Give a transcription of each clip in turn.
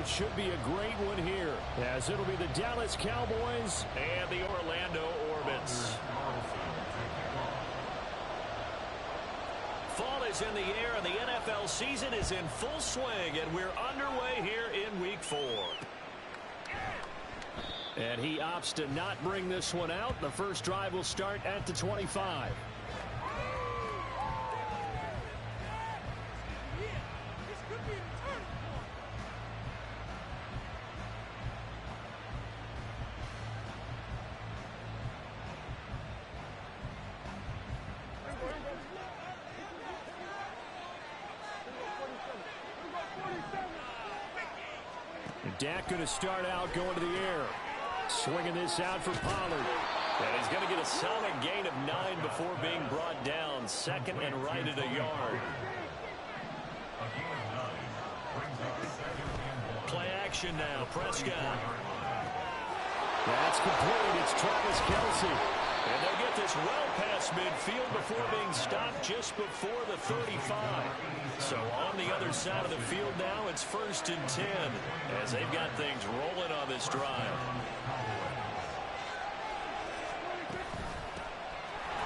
it should be a great one here, as it'll be the Dallas Cowboys and the Orlando Orbits. Fall is in the air, and the NFL season is in full swing, and we're underway here in Week 4. And he opts to not bring this one out. The first drive will start at the 25. Dak going to start out going to the air. Swinging this out for Pollard. And he's going to get a solid gain of 9 before being brought down. Second and right at a yard. Play action now. Prescott. That's complete. It's Travis Kelce. And they'll get this well past midfield before being stopped just before the 35. So on the other side of the field now, it's 1st and 10 as they've got things rolling on this drive.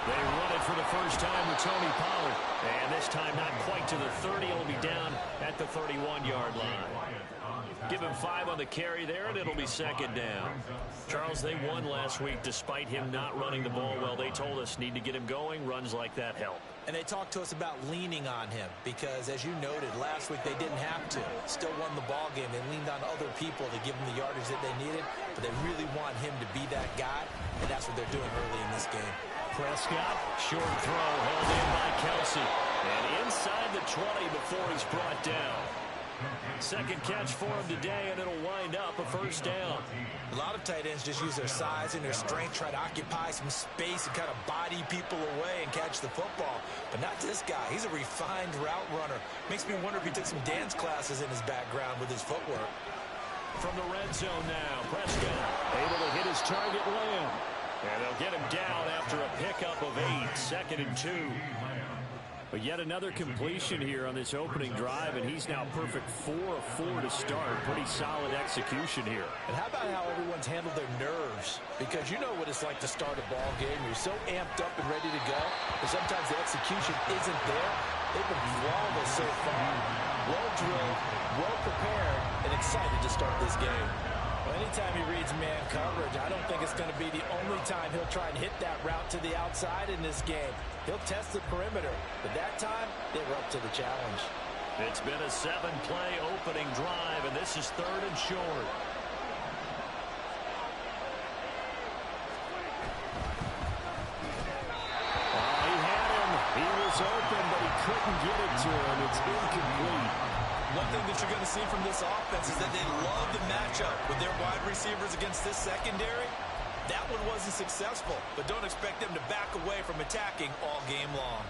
They run it for the first time with Tony Pollard. And this time not quite to the 30. It'll be down at the 31-yard line. Give him 5 on the carry there, and it'll be 2nd down. Charles, they won last week despite him not running the ball well. They told us need to get him going. Runs like that help. And they talked to us about leaning on him because, as you noted, last week they didn't have to. Still won the ball game. They leaned on other people to give them the yardage that they needed, but they really want him to be that guy, and that's what they're doing early in this game. Prescott, short throw, held in by Kelce. And inside the 20 before he's brought down. Second catch for him today, and it'll wind up a 1st down. A lot of tight ends just use their size and their strength, try to occupy some space and kind of body people away and catch the football. But not this guy. He's a refined route runner. Makes me wonder if he took some dance classes in his background with his footwork. From the red zone now, Prescott able to hit his target Lamb. And they'll get him down after a pickup of 8, 2nd and 2. But yet another completion here on this opening drive, and he's now perfect 4 of 4 to start. Pretty solid execution here. And how about how everyone's handled their nerves? Because you know what it's like to start a ball game. You're so amped up and ready to go, but sometimes the execution isn't there. They've been flawless so far. Well drilled, well prepared, and excited to start this game. Well, anytime he reads man coverage, I don't think it's going to be the only time he'll try and hit that route to the outside in this game. He'll test the perimeter, but that time, they were up to the challenge. It's been a 7-play opening drive, and this is 3rd and short. He had him. He was open, but he couldn't get it to him. It's incomplete. One thing that you're going to see from this offense is that they love the matchup with their wide receivers against this secondary. That one wasn't successful, but don't expect them to back away from attacking all game long.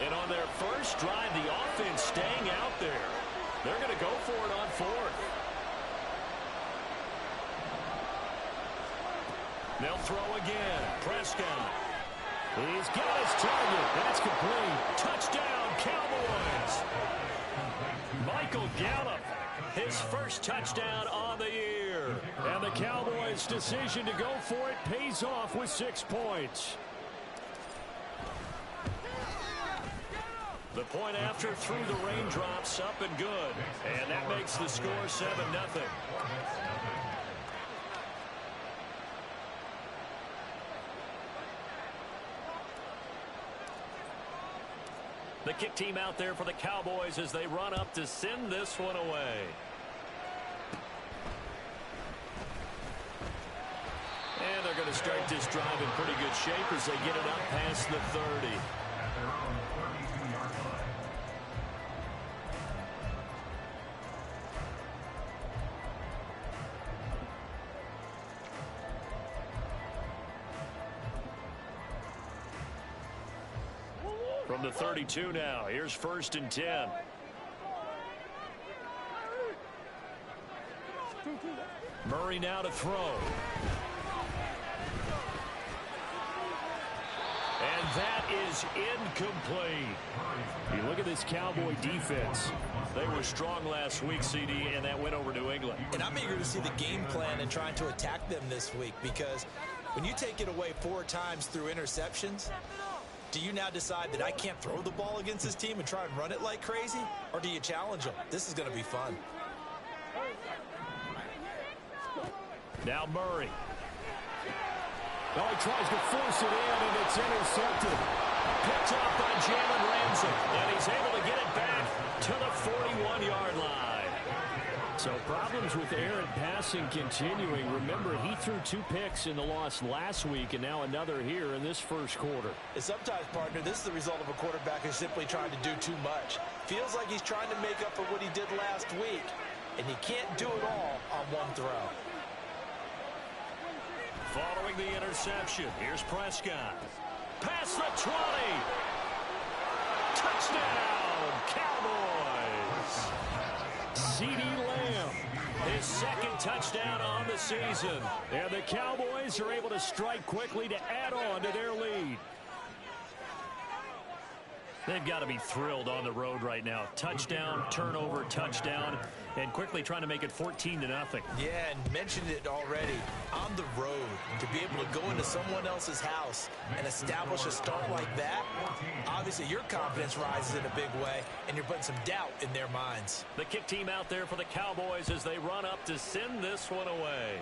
And on their first drive, the offense staying out there. They're going to go for it on 4th. They'll throw again. Prescott. He's got his target. That's complete. Touchdown, Cowboys. Michael Gallup, his first touchdown on the year. And the Cowboys' decision to go for it pays off with 6 points. The point after through the raindrops, up and good. And that makes the score 7-0. The kick team out there for the Cowboys as they run up to send this one away. And they're going to start this drive in pretty good shape as they get it up past the 30. From the 32 now, here's 1st and 10. Murray now to throw. And that is incomplete. You look of this Cowboy defense? They were strong last week, CD, and that went over New England. And I'm eager to see the game plan and trying to attack them this week, because when you take it away 4 times through interceptions, do you now decide that I can't throw the ball against this team and try and run it like crazy? Or do you challenge them? This is going to be fun. Now Murray. Oh, he tries to force it in, and it's intercepted. Picked off by Jalen Ramsey, and he's able to get it back to the 41-yard line. So problems with Aaron passing continuing. Remember, he threw 2 picks in the loss last week, and now another here in this first quarter. And sometimes, partner, this is the result of a quarterback who's simply trying to do too much. Feels like he's trying to make up for what he did last week, and he can't do it all on one throw. Following the interception, here's Prescott. Past the 20. Touchdown, Cowboys. CeeDee Lamb, His second touchdown on the season. and the Cowboys are able to strike quickly to add on to their lead. They've got to be thrilled on the road right now. Touchdown, turnover, touchdown, and quickly trying to make it 14-0. Yeah, and mentioned it already. On the road, to be able to go into someone else's house and establish a start like that, obviously your confidence rises in a big way, and you're putting some doubt in their minds. The kick team out there for the Cowboys as they run up to send this one away.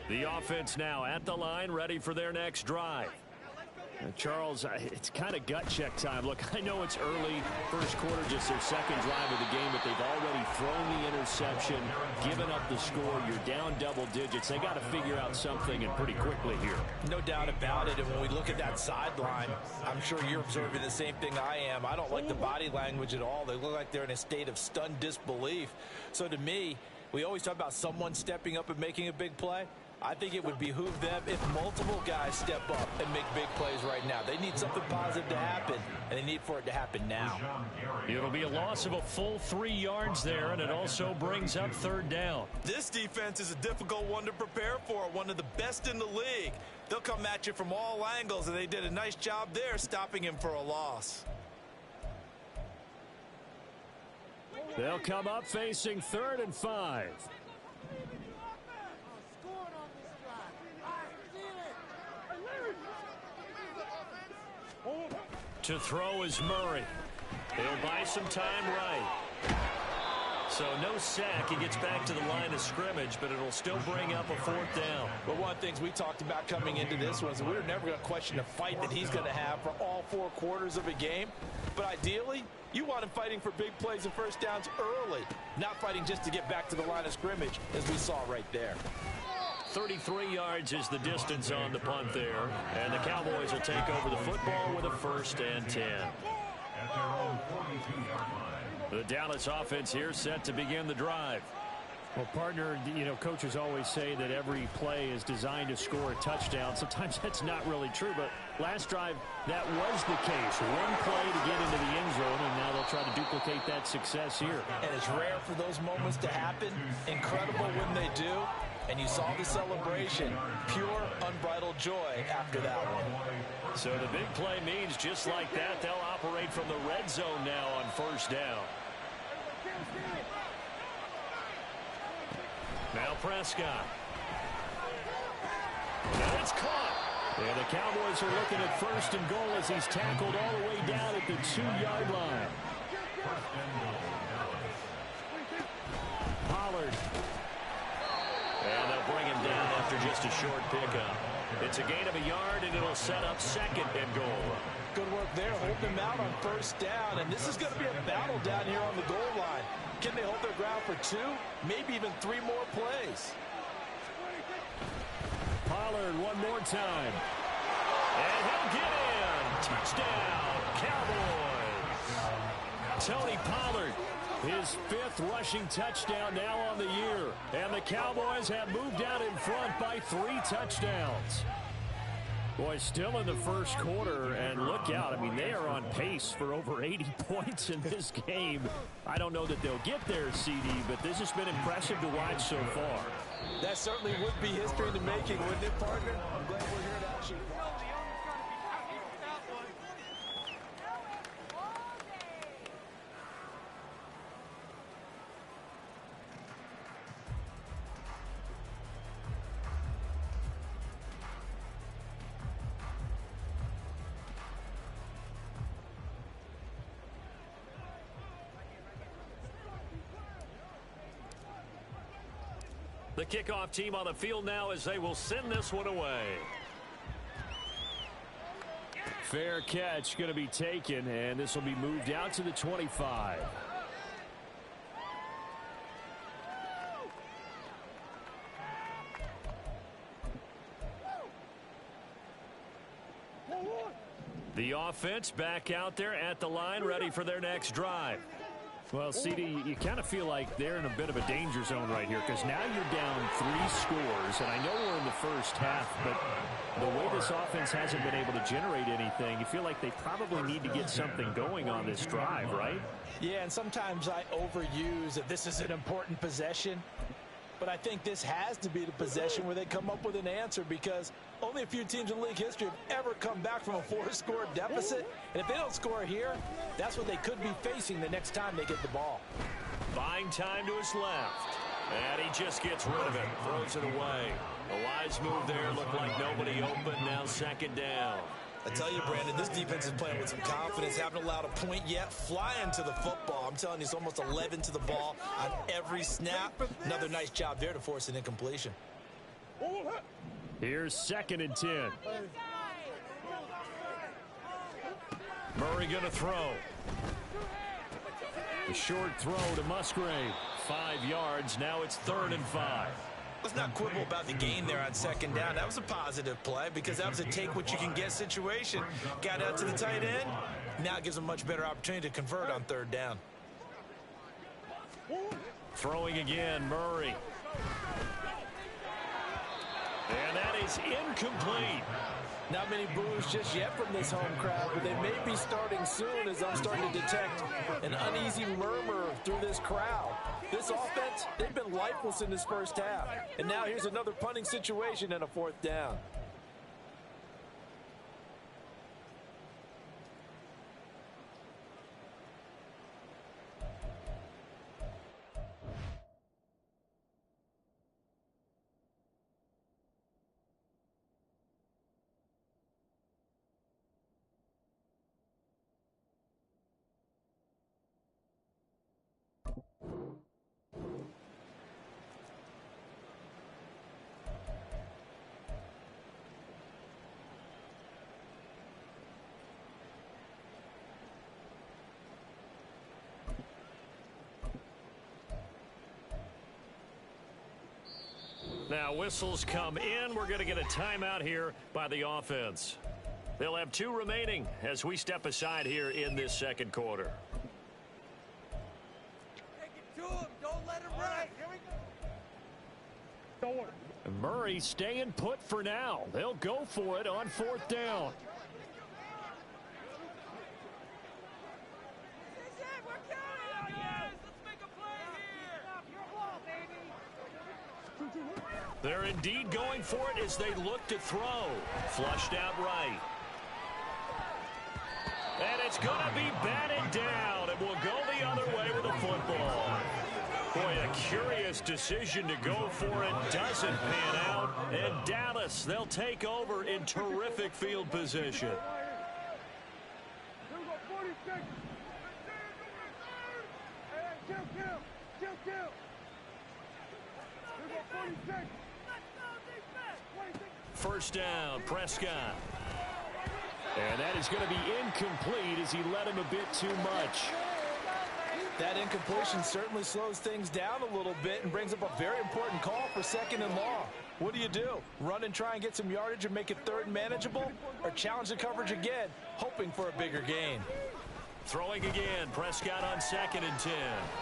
The offense now at the line, ready for their next drive. Charles, it's kind of gut check time. Look, I know it's early, first quarter, just their second drive of the game, but they've already thrown the interception, given up the score. You're down double digits. They got to figure out something, and pretty quickly here. No doubt about it, and when we look at that sideline, I'm sure you're observing the same thing I am. I don't like the body language at all. They look like they're in a state of stunned disbelief. So to me, we always talk about someone stepping up and making a big play. I think it would behoove them if multiple guys step up and make big plays right now. They need something positive to happen, and they need for it to happen now. It'll be a loss of a full 3 yards there, and it also brings up third down. This defense is a difficult one to prepare for, one of the best in the league. They'll come at you from all angles, and they did a nice job there stopping him for a loss. They'll come up facing 3rd and 5. To throw is Murray. He'll buy some time right. So no sack. He gets back to the line of scrimmage, but it'll still bring up a 4th down. But one of the things we talked about coming into this was we're never going to question the fight that he's going to have for all 4 quarters of a game. But ideally, you want him fighting for big plays and first downs early, not fighting just to get back to the line of scrimmage, as we saw right there. 33 yards is the distance on the punt there, and the Cowboys will take over the football with a 1st and 10. The Dallas offense here set to begin the drive. Well, partner, you know, coaches always say that every play is designed to score a touchdown. Sometimes that's not really true, but last drive, that was the case. One play to get into the end zone, and now they'll try to duplicate that success here. And it's rare for those moments to happen. Incredible when they do. And you saw the celebration. Pure, unbridled joy after that one. So the big play means just like that, they'll operate from the red zone now on 1st down. Now Prescott. And it's caught. And the Cowboys are looking at 1st and goal as he's tackled all the way down at the 2-yard line. Pollard. And they'll bring him down after just a short pickup. It's a gain of a yard, and it'll set up 2nd and goal. Good work there, holding him out on 1st down. And this is going to be a battle down here on the goal line. Can they hold their ground for 2, maybe even 3 more plays? Pollard one more time. And he'll get in. Touchdown, Cowboys. Tony Pollard His 5th rushing touchdown now on the year. And the Cowboys have moved out in front by 3 touchdowns. Boy, still in the first quarter, and look out. I mean, they are on pace for over 80 points in this game. I don't know that they'll get there, CD, but this has been impressive to watch so far. That certainly would be history in the making, wouldn't it, partner? I'm glad we're here to actually watch. The kickoff team on the field now as they will send this one away. Fair catch going to be taken, and this will be moved out to the 25. The offense back out there at the line, ready for their next drive. Well, CD, you kind of feel like they're in a bit of a danger zone right here because now you're down 3 scores, and I know we're in the first half, but the way this offense hasn't been able to generate anything, you feel like they probably need to get something going on this drive, right? Yeah, and sometimes I overuse that this is an important possession, but I think this has to be the possession where they come up with an answer because only a few teams in league history have ever come back from a 4-score deficit. And if they don't score here, that's what they could be facing the next time they get the ball. Buying time to his left. And he just gets rid of it. Throws it away. A wise move there. Looked like nobody open. Now 2nd down. I tell you, Brandon, this defense is playing with some confidence. Haven't allowed a point yet. Flying to the football. I'm telling you, it's almost 11 to the ball on every snap. Another nice job there to force an incompletion. Here's 2nd and 10. Murray going to throw. The short throw to Musgrave. 5 yards. Now it's 3rd and 5. Let's not quibble about the gain there on 2nd down. That was a positive play because that was a take-what-you-can-get situation. Got out to the tight end. Now it gives them a much better opportunity to convert on 3rd down. Throwing again, Murray. And that is incomplete. Not many boos just yet from this home crowd, but they may be starting soon as I'm starting to detect an uneasy murmur through this crowd. This offense, they've been lifeless in this first half. And now here's another punting situation and a 4th down. Now whistles come in. We're going to get a timeout here by the offense. They'll have 2 remaining as we step aside here in this 2nd quarter. Take it to him. Don't let him run. Here we go. Murray staying put for now. They'll go for it on 4th down. They're indeed going for it as they look to throw. Flushed out right. And it's going to be batted down. It will go the other way with the football. Boy, a curious decision to go for it. Doesn't pan out. And Dallas, they'll take over in terrific field position. First down, Prescott. And that is going to be incomplete as he led him a bit too much. That incompletion certainly slows things down a little bit and brings up a very important call for 2nd and long. What do? Run and try and get some yardage and make it 3rd and manageable? Or challenge the coverage again, hoping for a bigger gain? Throwing again. Prescott on 2nd and 10.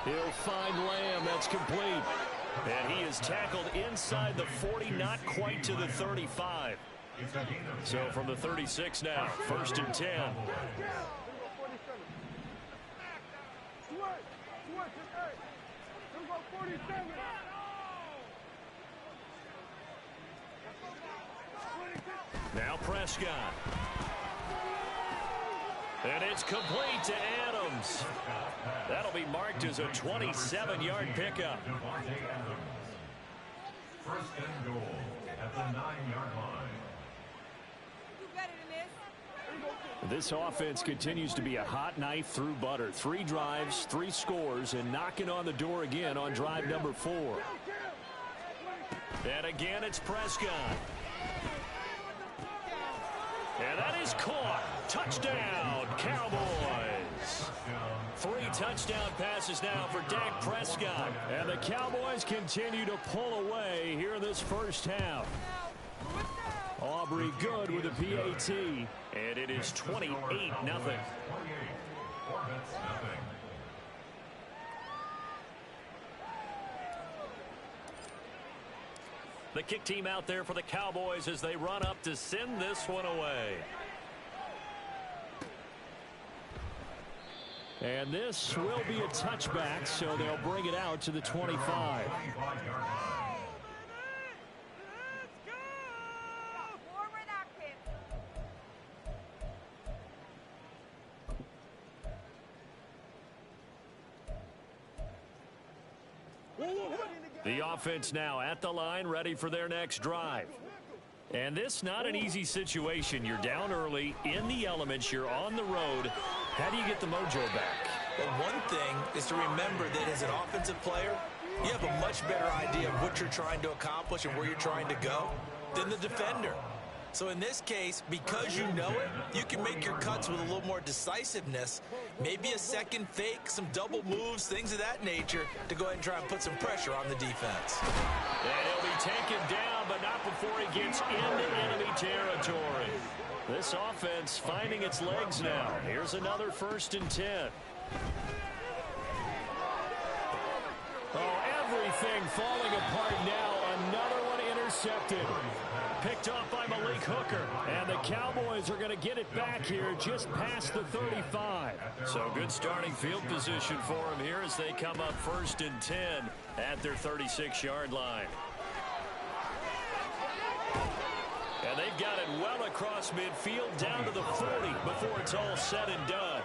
He'll find Lamb. That's complete. And he is tackled inside the 40, not quite to the 35. So from the 36 now, 1st and 10. Now Prescott. And it's complete to Adams. That'll be marked as a 27-yard pickup. First and goal at the 9-yard line. This offense continues to be a hot knife through butter. 3 drives, 3 scores, and knocking on the door again on drive number 4. And again, it's Prescott. And that is caught. Touchdown, Cowboys. 3 touchdown passes now for Dak Prescott. And the Cowboys continue to pull away here in this first half. Aubrey good with a PAT. And it is 28-0. The kick team out there for the Cowboys as they run up to send this one away. And this will be a touchback, so they'll bring it out to the 25. The offense now at the line, ready for their next drive. And this not an easy situation. You're down early, in the elements, you're on the road. How do you get the mojo back? Well, one thing is to remember that as an offensive player, you have a much better idea of what you're trying to accomplish and where you're trying to go than the defender. So in this case, because you know it, you can make your cuts with a little more decisiveness, maybe a second fake, some double moves, things of that nature, to go ahead and try and put some pressure on the defense. And he'll be taken down, but not before he gets into enemy territory. This offense finding its legs now. Here's another 1st and 10. Oh, everything falling apart now. Another one intercepted. Picked off by Malik Hooker. And the Cowboys are going to get it back here just past the 35. So good starting field position for them here as they come up 1st and 10 at their 36-yard line. And they've got it well across midfield down to the 40 before it's all said and done.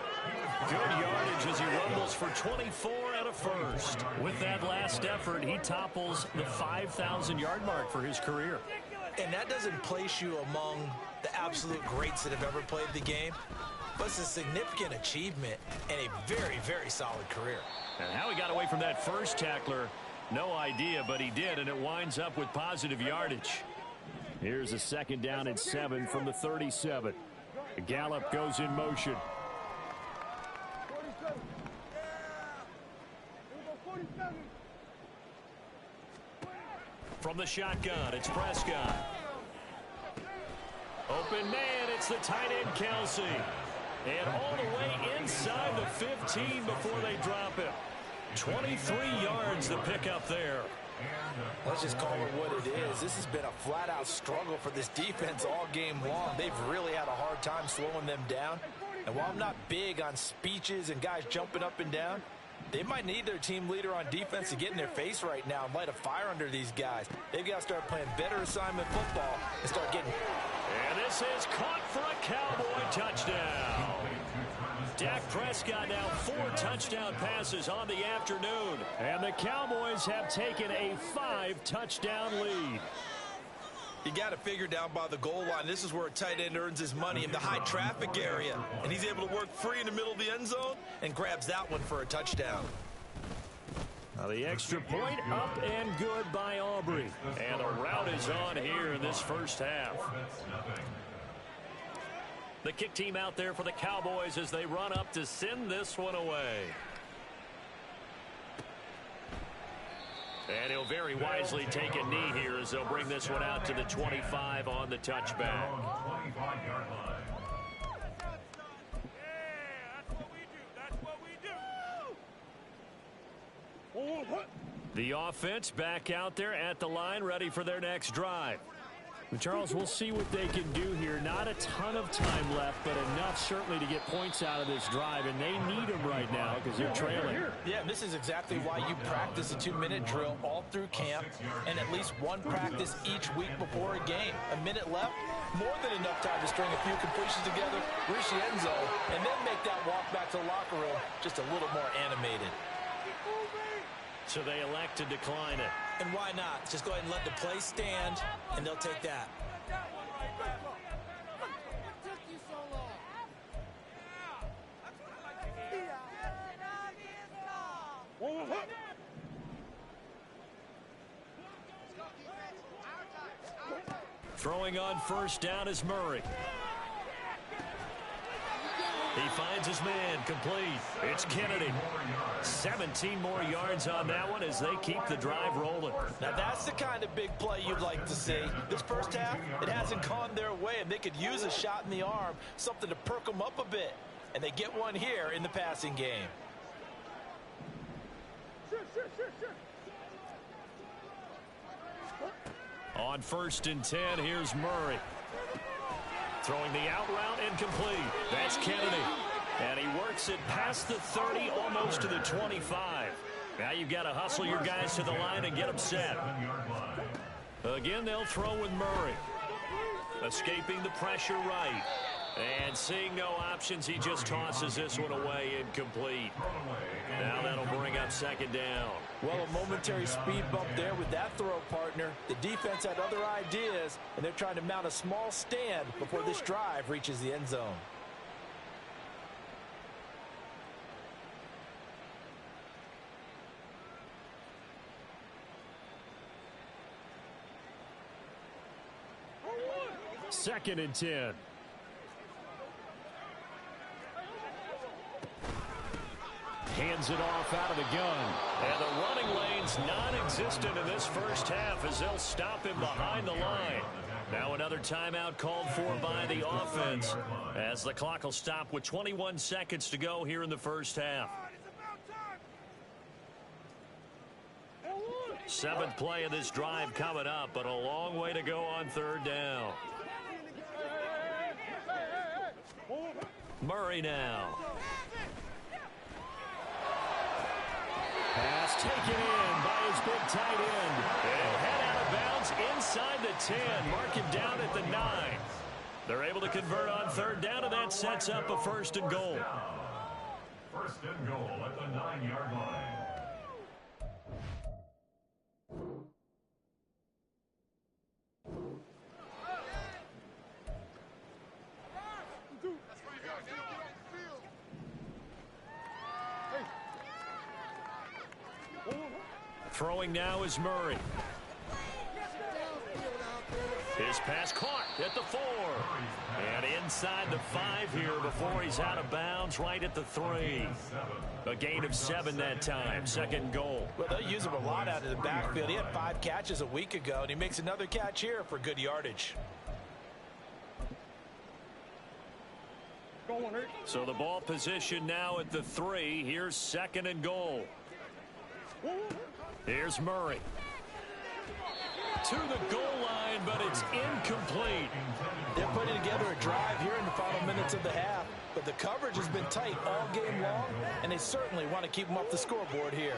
Good yardage as he rumbles for 24 and a first. With that last effort, he topples the 5,000-yard mark for his career. And that doesn't place you among the absolute greats that have ever played the game, but it's a significant achievement and a very, very solid career. And how he got away from that first tackler, no idea, but he did, and it winds up with positive yardage. Here's a 2nd down and 7 from the 37. Gallup goes in motion. From the shotgun, it's Prescott. Open man, it's the tight end, Kelsey. And all the way inside the 15 before they drop it. 23 yards the pickup there. Let's just call it what it is. This has been a flat-out struggle for this defense all game long. They've really had a hard time slowing them down. And while I'm not big on speeches and guys jumping up and down, they might need their team leader on defense to get in their face right now and light a fire under these guys. They've got to start playing better assignment football and start getting... And this is caught for a Cowboy touchdown. Dak Prescott now 4 touchdown passes on the afternoon. And the Cowboys have taken a 5-touchdown lead. You got to figure down by the goal line. This is where a tight end earns his money, in the high traffic area. And he's able to work free in the middle of the end zone and grabs that one for a touchdown. Now the extra point up and good by Aubrey. And the route is on here in this first half. The kick team out there for the Cowboys as they run up to send this one away. And he'll very wisely take a knee here as they'll bring this one out to the 25 on the touchback. The offense back out there at the line, ready for their next drive. Charles, we'll see what they can do here. Not a ton of time left, but enough certainly to get points out of this drive, and they need them right now because they're trailing. Yeah, this is exactly why you practice a 2-minute drill all through camp and at least one practice each week before a game. A minute left, more than enough time to string a few completions together, reach the end zone, and then make that walk back to the locker room just a little more animated. So they elect to decline it. And why not? Just go ahead and let the play stand, and they'll take that. Throwing on first down is Murray. He finds his man, complete. It's Kennedy. 17 more yards on that one as they keep the drive rolling. Now that's the kind of big play you'd like to see. This first half, it hasn't gone their way, and they could use a shot in the arm, something to perk them up a bit. And they get one here in the passing game. On 1st and 10, here's Murray. Throwing the out route, incomplete. That's Kennedy. And he works it past the 30, almost to the 25. Now you've got to hustle your guys to the line and get them set. Again, they'll throw with Murray. Escaping the pressure right. And seeing no options, he just tosses this one away, incomplete. Now that'll bring up 2nd down. Well, a momentary speed bump there with that throw, partner. The defense had other ideas, and they're trying to mount a small stand before this drive reaches the end zone. Second and 10. Hands it off out of the gun. And the running lane's non-existent in this first half as they'll stop him behind the line. Now another timeout called for by the offense as the clock will stop with 21 seconds to go here in the first half. 7th play of this drive coming up, but a long way to go on 3rd down. Murray now. Pass taken in by his big tight end. And head out of bounds inside the 10. Mark him down at the 9. They're able to convert on 3rd down, and that sets up a 1st and goal. 1st and goal at the 9-yard line. Throwing now is Murray. His pass caught at the 4. And inside the 5 here before he's out of bounds right at the 3. A gain of 7 that time. 2nd goal. Well, they'll use him a lot out of the backfield. He had 5 catches a week ago, and he makes another catch here for good yardage. So the ball position now at the 3. Here's 2nd and goal. Here's Murray. To the goal line, but it's incomplete. They're putting together a drive here in the final minutes of the half, but the coverage has been tight all game long, and they certainly want to keep them off the scoreboard here.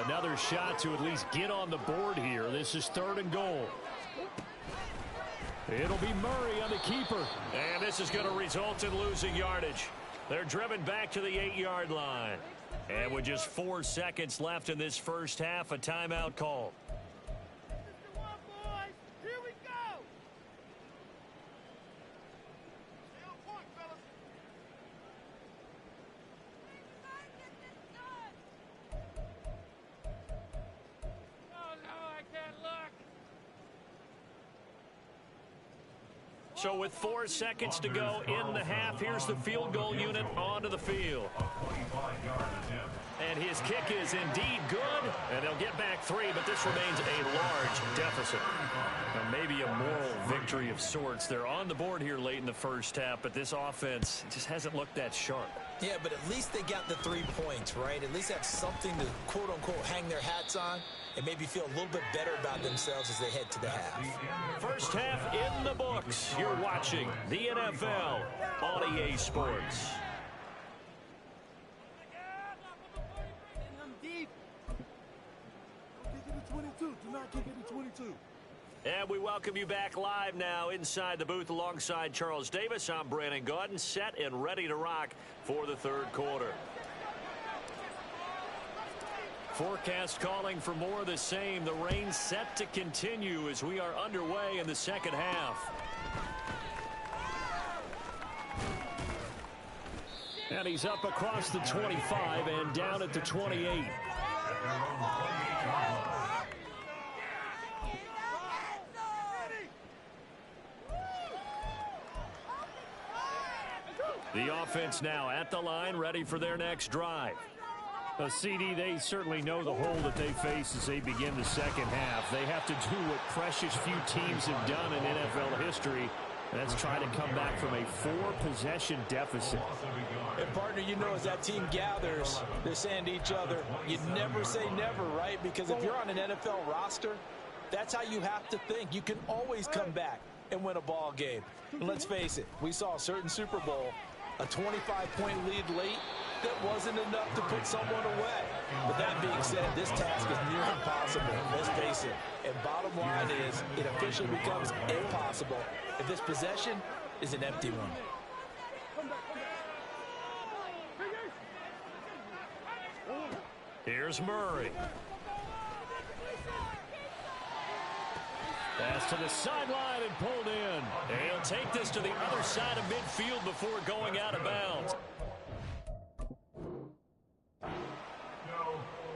Another shot to at least get on the board here. This is 3rd and goal. It'll be Murray on the keeper. And this is going to result in losing yardage. They're driven back to the 8-yard line. And with just 4 seconds left in this first half, a timeout call. So with 4 seconds to go in the half, here's the field goal unit onto the field. And his kick is indeed good, and they'll get back 3, but this remains a large deficit. Now maybe a moral victory of sorts. They're on the board here late in the first half, but this offense just hasn't looked that sharp. Yeah, but at least they got the 3 points, right? At least have something to, quote-unquote, hang their hats on and maybe feel a little bit better about themselves as they head to the half. First half in the books. You're watching the NFL on EA Sports. Do not kick it to 22. And we welcome you back live now inside the booth alongside Charles Davis. I'm Brandon Gaudin, set and ready to rock for the third quarter. Forecast calling for more of the same. The rain set to continue as we are underway in the second half. And he's up across the 25 and down at the 28. The offense now at the line, ready for their next drive. CD, they certainly know the hole that they face as they begin the second half. They have to do what precious few teams have done in NFL history. That's try to come back from a 4-possession deficit. And, partner, you know, as that team gathers, they're saying to each other, you never say never, right? Because if you're on an NFL roster, that's how you have to think. You can always come back and win a ball game. And let's face it, we saw a certain Super Bowl, a 25-point lead late, that wasn't enough to put someone away. But that being said, this task is near impossible. Let's face it. And bottom line is, it officially becomes impossible if this possession is an empty one. Here's Murray. Pass to the sideline and pulled in. And he'll take this to the other side of midfield before going out of bounds.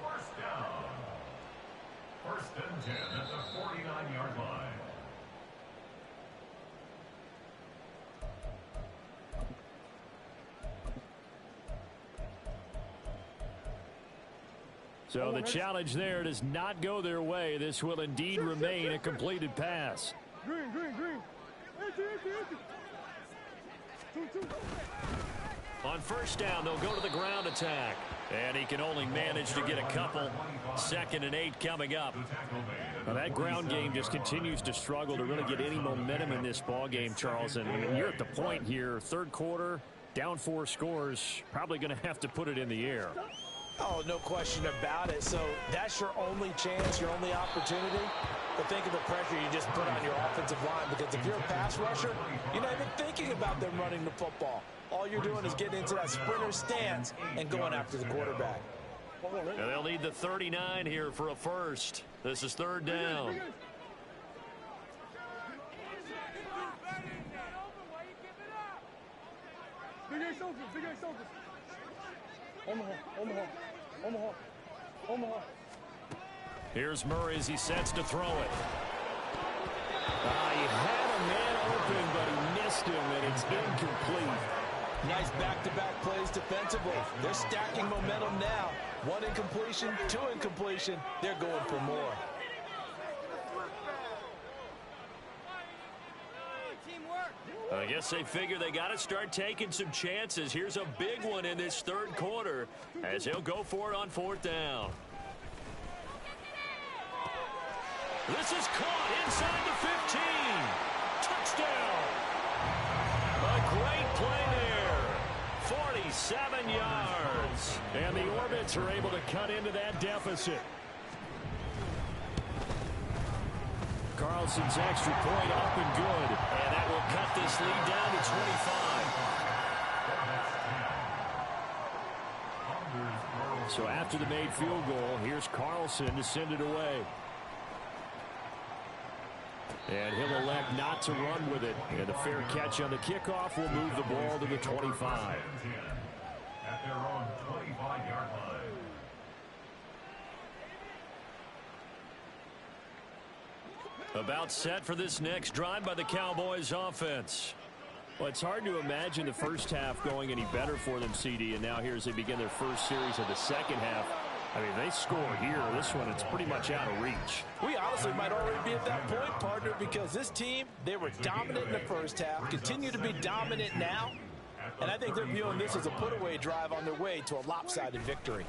First down. First and 10 at the 49-yard line. So the challenge there does not go their way. This will indeed remain a completed pass. Green. On first down, they'll go to the ground attack. And he can only manage to get a couple. 2nd and 8 coming up. Now that ground game just continues to struggle to really get any momentum in this ball game, Charles. And you're at the point here, third quarter, down 4 scores, probably going to have to put it in the air. Oh, no question about it. So that's your only chance, your only opportunity. But think of the pressure you just put on your offensive line, because if you're a pass rusher, you're not even thinking about them running the football. All you're doing is getting into that sprinter stance and going after the quarterback. And they'll need the 39 here for a first. This is third down. Here's Murray as he sets to throw it. He had a man open, but he missed him, and it's incomplete. Nice back-to-back plays defensively. They're stacking momentum now. 1 incompletion, 2 incompletion. They're going for more. I guess they figure they got to start taking some chances. Here's a big one in this third quarter as he'll go for it on 4th down. This is caught inside the 15. Touchdown. A great play there. 47 yards. And the Orbits are able to cut into that deficit. Carlson's extra point up and good. And that will cut this lead down to 25. So after the made field goal, here's Carlson to send it away. And he'll elect not to run with it. And a fair catch on the kickoff will move the ball to the 25. At their own 25-yard line. About set for this next drive by the Cowboys offense. Well, it's hard to imagine the first half going any better for them, CD, and now here as they begin their first series of the second half. I mean, they score here. This one, it's pretty much out of reach. We honestly might already be at that point, partner, because this team, they were dominant in the first half, continue to be dominant now, and I think they're viewing this as a put-away drive on their way to a lopsided victory.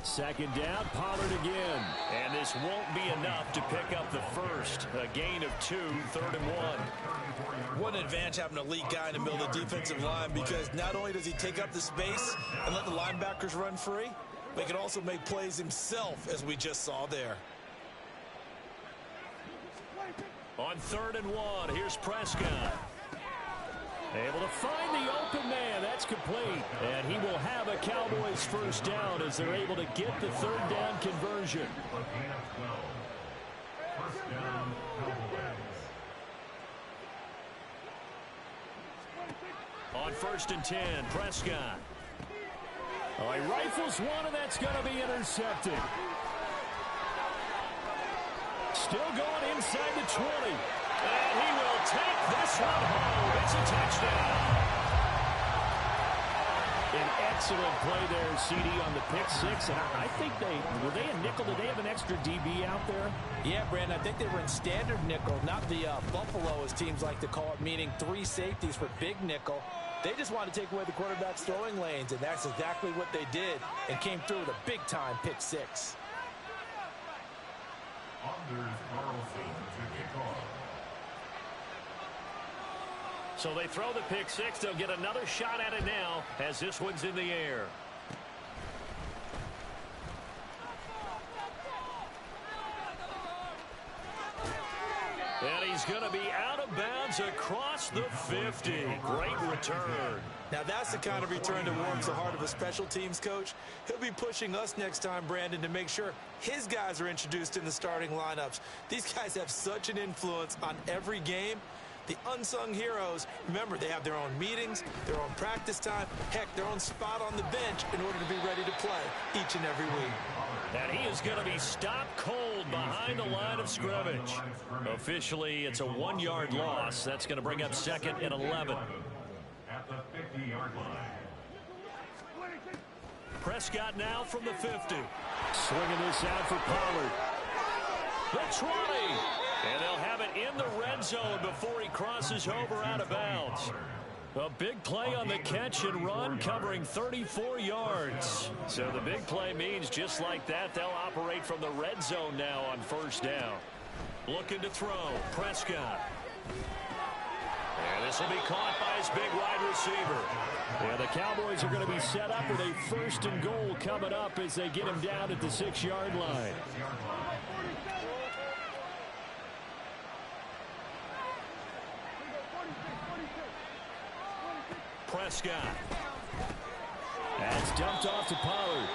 Second down, Pollard again. And this won't be enough to pick up the first. A gain of 2, 3rd and 1. What an advantage having an elite guy in the middle of the defensive line, because not only does he take up the space and let the linebackers run free, but he can also make plays himself, as we just saw there. On 3rd and 1, here's Prescott. Able to find the open man. That's complete. And he will have a Cowboys first down as they're able to get the 3rd down conversion. On 1st and 10, Prescott. Oh, he rifles one, and that's going to be intercepted. Still going inside the 20. And he will take this one home. It's a touchdown. An excellent play there, CD, on the pick six. And I think were they a nickel? Did they have an extra DB out there? Yeah, Brandon, I think they were in standard nickel, not the Buffalo, as teams like to call it, meaning 3 safeties for big nickel. They just want to take away the quarterback's throwing lanes, and that's exactly what they did, and came through with a big-time pick six. So they throw the pick six. They'll get another shot at it now as this one's in the air. And he's going to be out of bounds across the 50. Great return. Now that's the kind of return that warms the heart of a special teams coach. He'll be pushing us next time, Brandon, to make sure his guys are introduced in the starting lineups. These guys have such an influence on every game. The unsung heroes, remember, they have their own meetings, their own practice time, heck, their own spot on the bench in order to be ready to play each and every week. And he is going to be stopped cold behind the line of scrimmage. Officially, it's a 1-yard loss. That's going to bring up 2nd and 11. At the 50-yard line. Prescott now from the 50. Swinging this out for Pollard. The 20. And they'll have it in the red zone before he crosses over out of bounds. A big play on the catch and run, covering 34 yards. So the big play means just like that, they'll operate from the red zone now on 1st down. Looking to throw, Prescott. And this will be caught by his big wide receiver. Yeah, the Cowboys are going to be set up with a 1st and goal coming up as they get him down at the 6-yard line. Prescott. That's dumped off to Pollard.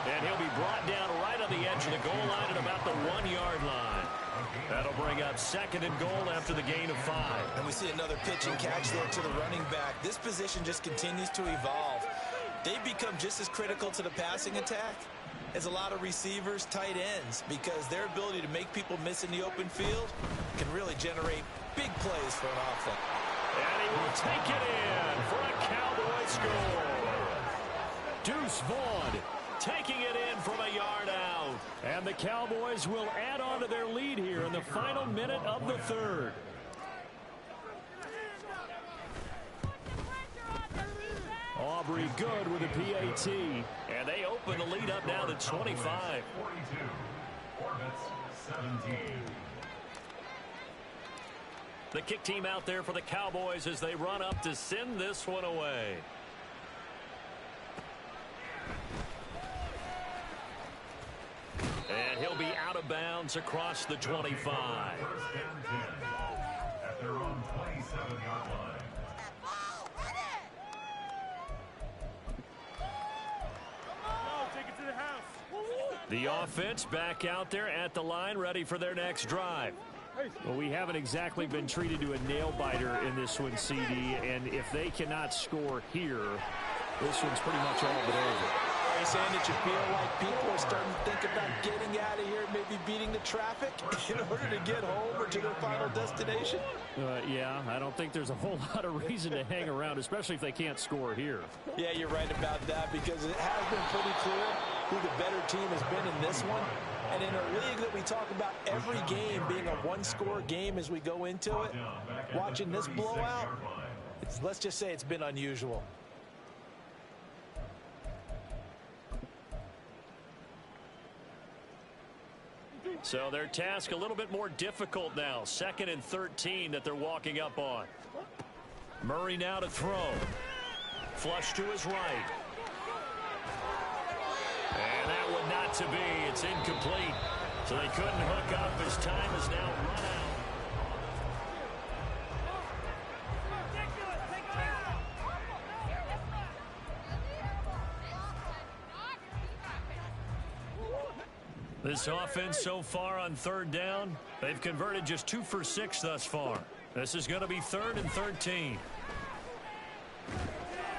And he'll be brought down right on the edge of the goal line at about the 1-yard line. That'll bring up 2nd and goal after the gain of 5. And we see another pitch and catch there to the running back. This position just continues to evolve. They've become just as critical to the passing attack as a lot of receivers, tight ends, because their ability to make people miss in the open field can really generate big plays for an offense. And he will take it in for a Cowboy score. Deuce Vaughn Taking it in from a yard out. And the Cowboys will add on to their lead here in the final minute of the 3rd. Aubrey good with a PAT. And they open the lead up now to 25. 42. Orbits 17. The kick team out there for the Cowboys as they run up to send this one away. And he'll be out of bounds across the 25. First and 10 at their own 27-yard line. The offense back out there at the line, ready for their next drive. Well, we haven't exactly been treated to a nail-biter in this one, CD, and if they cannot score here, this one's pretty much all but over. you saying that you feel like people are starting to think about getting out of here, maybe beating the traffic in order to get home or to their final destination? Yeah, I don't think there's a whole lot of reason to hang around, especially if they can't score here. Yeah, you're right about that, because it has been pretty clear who the better team has been in this one. And in a league that we talk about every game being a one-score game as we go into it, watching this blowout, let's just say it's been unusual. So their task a little bit more difficult now. 2nd and 13 that they're walking up on. Murray now to throw. Flush to his right. And that one not to be. It's incomplete. So they couldn't hook up as time is now run out. This offense so far on 3rd down, they've converted just 2 for 6 thus far. This is going to be 3rd and 13.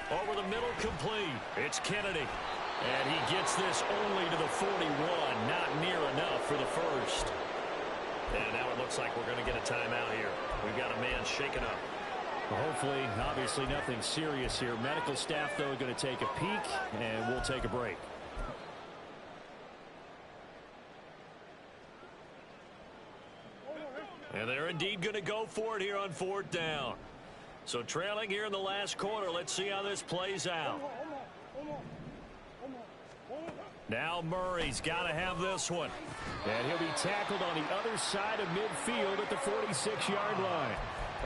Over the middle, complete. It's Kennedy. And he gets this only to the 41. Not near enough for the first. And now it looks like we're going to get a timeout here. We've got a man shaken up. Well, hopefully, obviously nothing serious here. Medical staff, though, are going to take a peek, and we'll take a break. And they're indeed going to go for it here on 4th down. So trailing here in the last quarter. Let's see how this plays out. Now Murray's got to have this one. And he'll be tackled on the other side of midfield at the 46-yard line.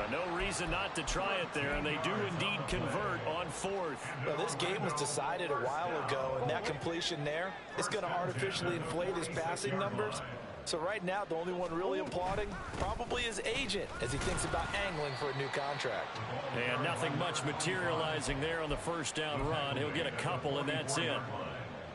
No reason not to try it there, and they do indeed convert on 4th. Well, this game was decided a while ago, and that completion there is going to artificially inflate his passing numbers. So right now, the only one really applauding probably his agent as he thinks about angling for a new contract. And nothing much materializing there on the 1st down run. He'll get a couple, and that's it.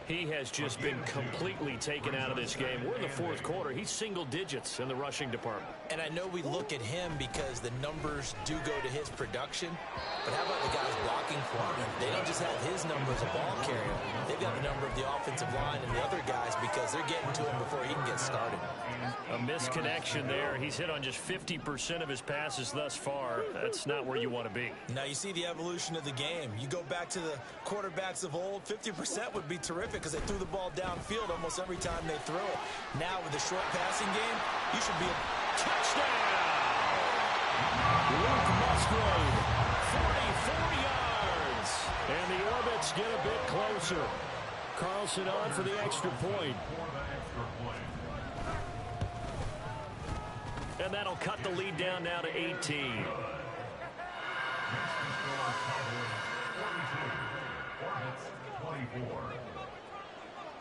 He has just been completely taken out of this game. We're in the 4th quarter. He's single digits in the rushing department. And I know we look at him because the numbers do go to his production. But how about the guys blocking for him? They don't just have his number as a ball carrier. They've got the number of the offensive line and the other guys because they're getting to him before he can get started. A misconnection there. He's hit on just 50% of his passes thus far. That's not where you want to be. Now you see the evolution of the game. You go back to the quarterbacks of old, 50% would be terrific because they threw the ball downfield almost every time they throw it. Now with the short passing game, you should be a touchdown. Luke Musgrave, 44 yards. And the Orbits get a bit closer. Carlson on for the extra point. And that'll cut the lead down now to 18.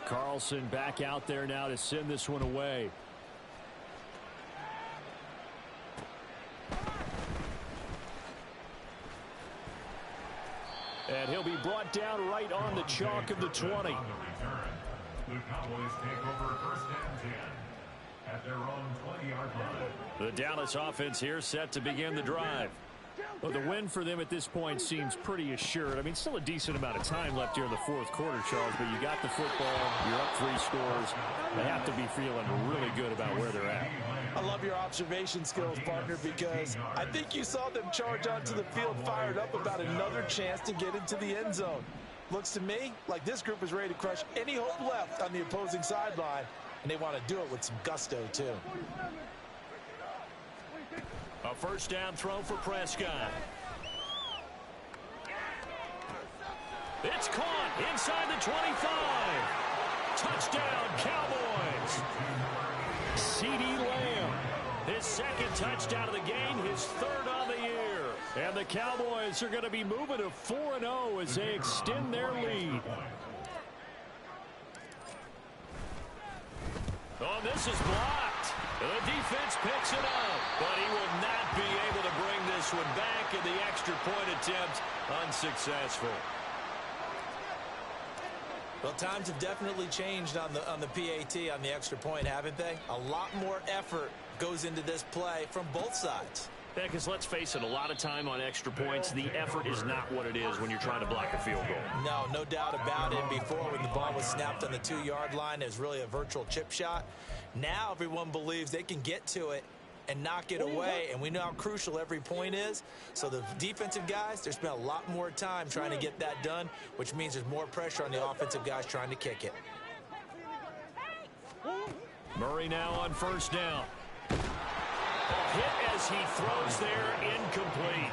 Carlson back out there now to send this one away. And he'll be brought down right on the chalk of the 20. The Cowboys take over 1st and 10 at their own 20-yard line. The Dallas offense here set to begin the drive. Well, the win for them at this point seems pretty assured. I mean, still a decent amount of time left here in the 4th quarter, Charles, but you got the football, you're up 3 scores. They have to be feeling really good about where they're at. I love your observation skills, partner, because I think you saw them charge onto the field fired up about another chance to get into the end zone. Looks to me like this group is ready to crush any hope left on the opposing sideline, and they want to do it with some gusto, too. A 1st down throw for Prescott. It's caught inside the 25. Touchdown, Cowboys. CeeDee Lamb. His 2nd touchdown of the game, his 3rd on the year. And the Cowboys are going to be moving to 4-0 as they extend their lead. Oh, this is blocked. The defense picks it up, but he will not be able to bring this one back, and the extra point attempt unsuccessful. Well, times have definitely changed on the PAT, on the extra point, haven't they? A lot more effort goes into this play from both sides. Yeah, because let's face it, a lot of time on extra points, the effort is not what it is when you're trying to block a field goal. No doubt about it. Before, when the ball was snapped on the 2-yard line, it was really a virtual chip shot. Now everyone believes they can get to it and knock it away, and we know how crucial every point is. So the defensive guys, they spent a lot more time trying to get that done, which means there's more pressure on the offensive guys trying to kick it. Murray now on first down. Hit as he throws there, incomplete.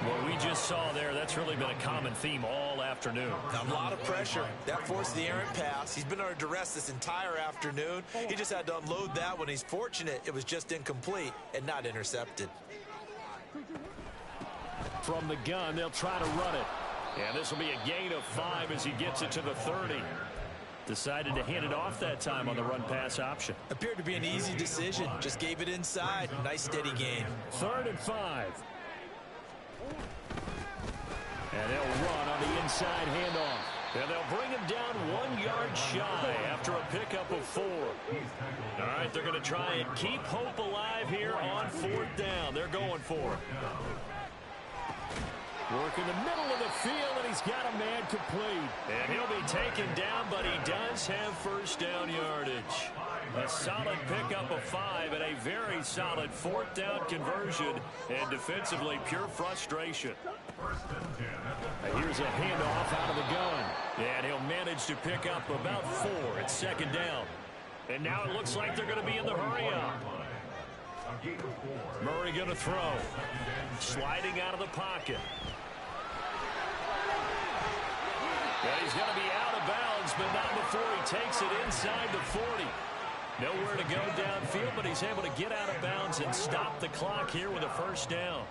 What we just saw there, that's really been a common theme all afternoon. A lot of pressure. That forced the errant pass. He's been under duress this entire afternoon. He just had to unload that one. He's fortunate it was just incomplete and not intercepted. From the gun, they'll try to run it. And this will be a gain of 5 as he gets it to the 30. Decided to hand it off that time on the run-pass option. Appeared to be an easy decision. Just gave it inside. Nice steady gain. 3rd and 5. And they'll run on the inside handoff. And they'll bring him down 1 yard shy after a pickup of 4. All right, they're going to try and keep hope alive here on 4th down. They're going for it. Work in the middle of the field, and he's got a man complete. And he'll be taken down, but he does have first down yardage. A solid pickup of 5 and a very solid 4th down conversion. And defensively, pure frustration. Here's a handoff out of the gun. And he'll manage to pick up about 4 at 2nd down. And now it looks like they're going to be in the hurry-up. Murray going to throw. Sliding out of the pocket. And he's going to be out of bounds, but not before he takes it inside the 40. Nowhere to go downfield, but he's able to get out of bounds and stop the clock here with a first down.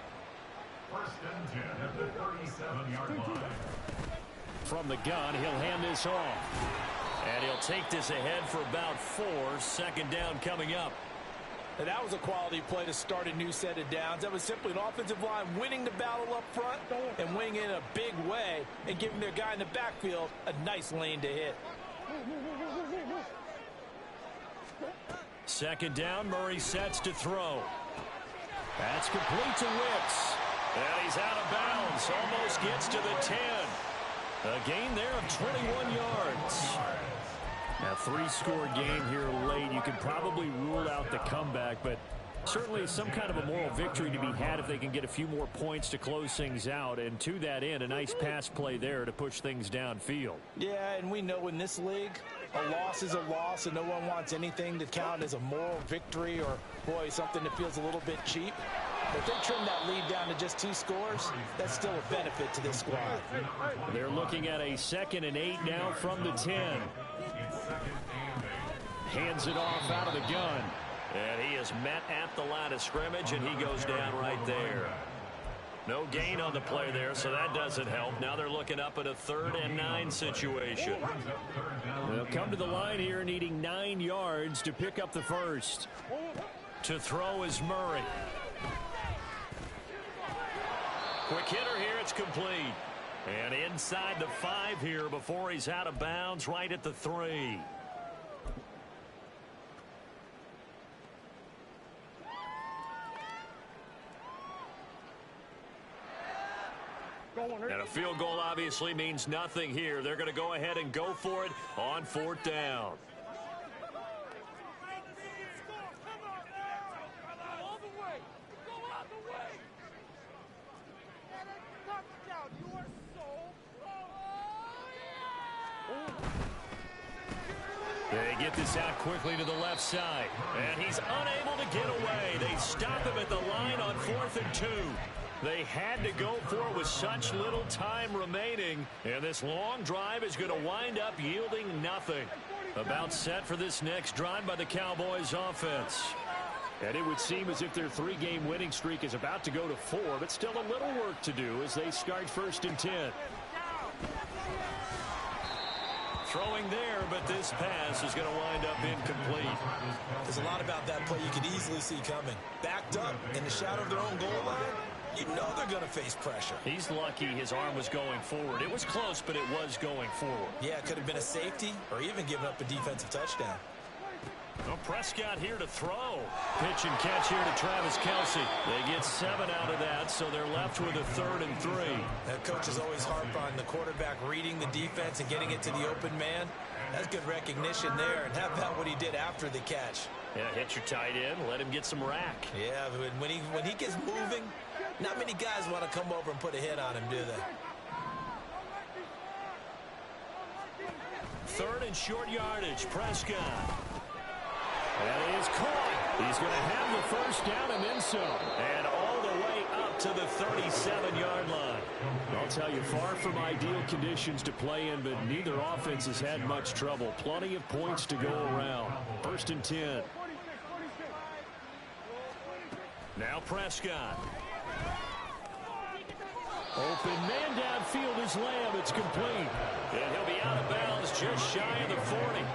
1st and 10 at the 37-yard line. From the gun, he'll hand this off. And he'll take this ahead for about 4. 2nd down coming up. And that was a quality play to start a new set of downs. That was simply an offensive line winning the battle up front and winning in a big way and giving their guy in the backfield a nice lane to hit. 2nd down, Murray sets to throw. That's complete to Wicks. And he's out of bounds. Almost gets to the 10. A gain there of 21 yards. Now, 3-score game here late. You can probably rule out the comeback, but certainly some kind of a moral victory to be had if they can get a few more points to close things out. And to that end, a nice pass play there to push things downfield. Yeah, and we know in this league, a loss is a loss, and no one wants anything to count as a moral victory or, boy, something that feels a little bit cheap. But if they trim that lead down to just 2 scores, that's still a benefit to this squad. They're looking at a 2nd and 8 now from the 10. Hands it off out of the gun. And he is met at the line of scrimmage, and he goes down right there. No gain on the play there, so that doesn't help. Now they're looking up at a 3rd and 9 situation. They'll come to the line here needing 9 yards to pick up the first. To throw is Murray. Quick hitter here, it's complete. And inside the 5 here before he's out of bounds, right at the 3. And a field goal obviously means nothing here. They're going to go ahead and go for it on 4th down. They get this out quickly to the left side. And he's unable to get away. They stop him at the line on 4th and 2. They had to go for it with such little time remaining. And this long drive is going to wind up yielding nothing. About set for this next drive by the Cowboys offense. And it would seem as if their 3-game winning streak is about to go to 4, but still a little work to do as they start 1st and 10. Throwing there, but this pass is going to wind up incomplete. There's a lot about that play you could easily see coming. Backed up in the shadow of their own goal line, you know they're going to face pressure. He's lucky his arm was going forward. It was close, but it was going forward. Yeah, it could have been a safety or even given up a defensive touchdown. Well, Prescott here to throw. Pitch and catch here to Travis Kelce. They get 7 out of that, so they're left with a 3rd and 3. That coach is always harp on the quarterback reading the defense and getting it to the open man. That's good recognition there. And how about what he did after the catch? Yeah, hit your tight end, let him get some rack. Yeah, when he gets moving, not many guys want to come over and put a hit on him, do they? 3rd and short yardage, Prescott. And he is caught. He's going to have the first down and then some. And all the way up to the 37-yard line. I'll tell you, far from ideal conditions to play in, but neither offense has had much trouble. Plenty of points to go around. 1st and 10. Now Prescott. Open man downfield is Lamb. It's complete. And he'll be out of bounds just shy of the 40.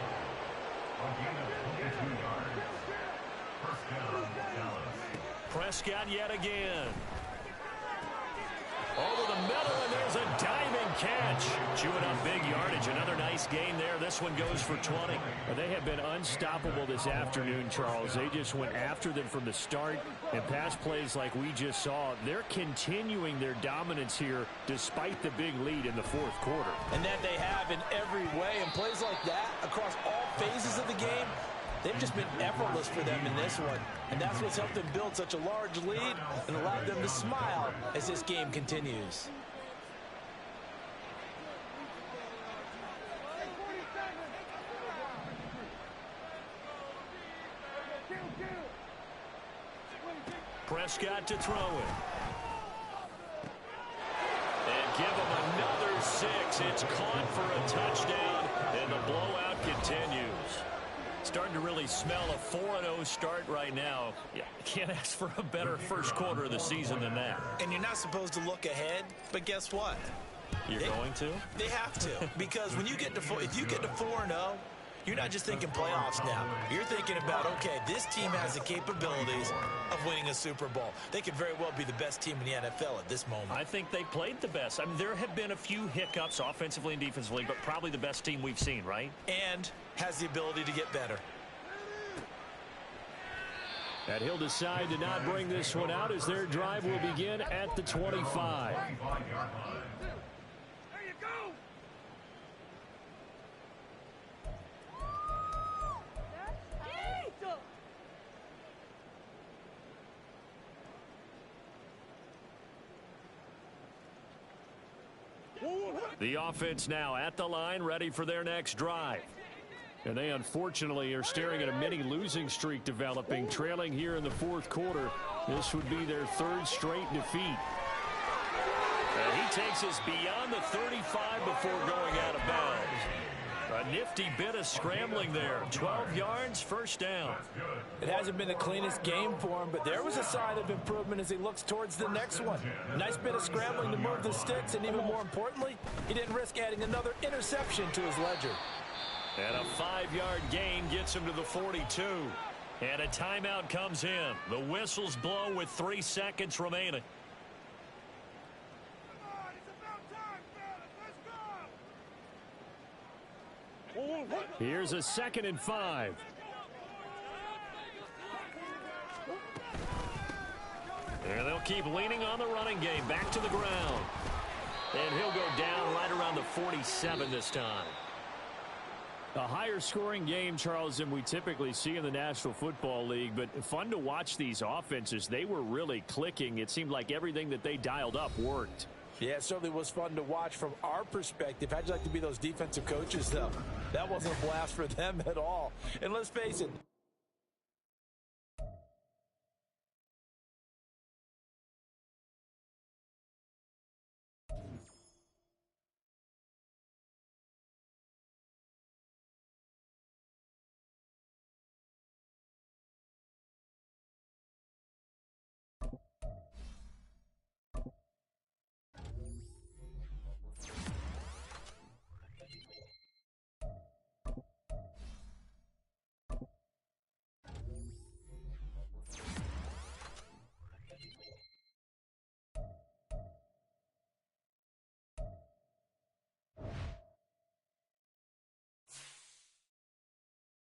Prescott yet again. Over the middle, and there's a diving catch. Chewing up big yardage. Another nice gain there. This one goes for 20. They have been unstoppable this afternoon, Charles. They just went after them from the start. And pass plays like we just saw, they're continuing their dominance here despite the big lead in the 4th quarter. And that they have in every way. And plays like that across all phases of the game, they've just been effortless for them in this one. And that's what's helped them build such a large lead and allowed them to smile as this game continues. Prescott to throw it. And give him another 6. It's caught for a touchdown, and the blowout continues. Starting to really smell a 4-0 start right now. Yeah, can't ask for a better first quarter of the season than that. And you're not supposed to look ahead, but guess what? You're going to? They have to, because when you get to if you get to 4-0, you're not just thinking playoffs now. You're thinking about, okay, this team has the capabilities of winning a Super Bowl. They could very well be the best team in the NFL at this moment. I think they played the best. I mean, there have been a few hiccups offensively and defensively, but probably the best team we've seen, right? And has the ability to get better. And he'll decide to not bring this one out as their drive will begin at the 25. The offense now at the line, ready for their next drive. And they unfortunately are staring at a mini losing streak developing, trailing here in the 4th quarter. This would be their 3rd straight defeat. And he takes us beyond the 35 before going out of bounds. A nifty bit of scrambling there. 12 yards, first down. It hasn't been the cleanest game for him, but there was a sign of improvement as he looks towards the next one. Nice bit of scrambling to move the sticks, and even more importantly, he didn't risk adding another interception to his ledger. And a 5-yard gain gets him to the 42. And a timeout comes in. The whistles blow with 3 seconds remaining. Here's a 2nd and 5. And they'll keep leaning on the running game. Back to the ground. And he'll go down right around the 47 this time. A higher scoring game, Charles, than we typically see in the National Football League, but fun to watch these offenses. They were really clicking. It seemed like everything that they dialed up worked. Yeah, it certainly was fun to watch from our perspective. How'd you like to be those defensive coaches, though? That wasn't a blast for them at all. And let's face it,